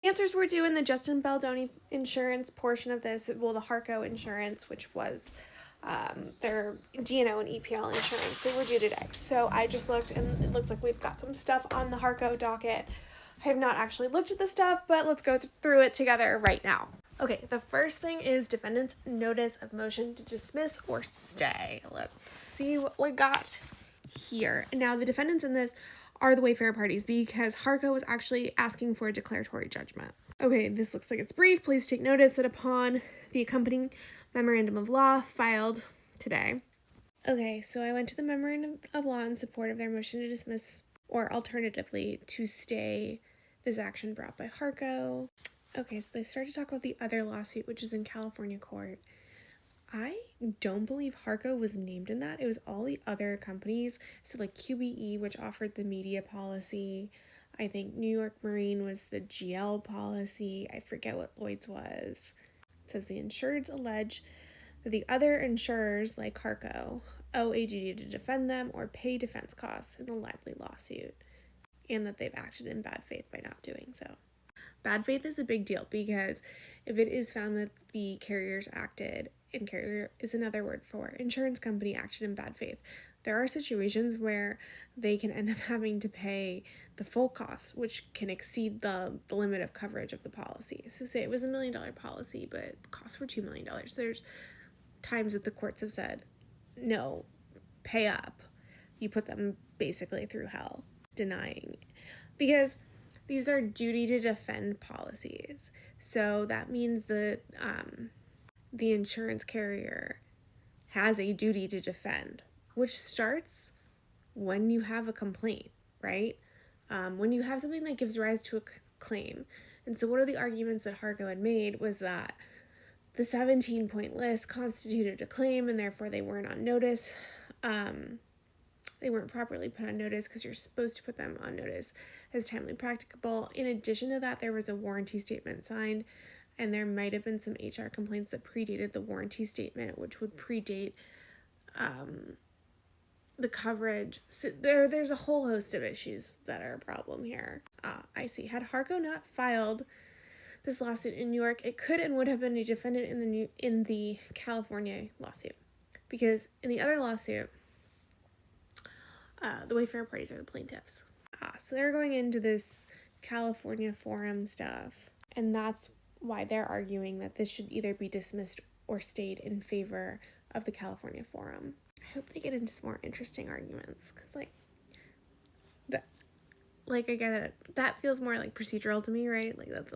answers were due in the Justin Baldoni insurance portion of this. Well, the Harco insurance, which was their D&O and EPL insurance, they were due today. So I just looked, and it looks like we've got some stuff on the Harco docket. I have not actually looked at the stuff, but let's go through it together right now. Okay, the first thing is defendant's notice of motion to dismiss or stay. Let's see what we got here. Now, the defendants in this are the Wayfair parties because Harco was actually asking for a declaratory judgment. Okay, this looks like it's brief. Please take notice that upon the accompanying memorandum of law filed today. Okay, so I went to the memorandum of law in support of their motion to dismiss or alternatively to stay this action brought by Harco. Okay, so they start to talk about the other lawsuit, which is in California court. I don't believe Harco was named in that. It was all the other companies. So like QBE, which offered the media policy. I think New York Marine was the GL policy. I forget what Lloyd's was. It says the insureds allege that the other insurers, like Harco, owe a duty to defend them or pay defense costs in the Lively lawsuit, and that they've acted in bad faith by not doing so. Bad faith is a big deal because if it is found that the carriers acted, and carrier is another word for insurance company acted in bad faith, there are situations where they can end up having to pay the full cost, which can exceed the limit of coverage of the policy. So say it was $1 million policy, but the costs were $2 million. There's times that the courts have said, no, pay up. You put them basically through hell, denying. Because these are duty to defend policies. So that means that the insurance carrier has a duty to defend, which starts when you have a complaint, right? When you have something that gives rise to a claim. And so one of the arguments that Harco had made was that the 17-point list constituted a claim and therefore they weren't on notice. They weren't properly put on notice because you're supposed to put them on notice as timely practicable. In addition to that, there was a warranty statement signed, and there might have been some HR complaints that predated the warranty statement, which would predate the coverage. So there's a whole host of issues that are a problem here. I see. Had Harco not filed this lawsuit in New York, it could and would have been a defendant in the California lawsuit, because in the other lawsuit, the Wayfair parties are the plaintiffs. So they're going into this California forum stuff, and that's why they're arguing that this should either be dismissed or stayed in favor of the California forum. I hope they get into some more interesting arguments, because again, that feels more like procedural to me, right? Like that's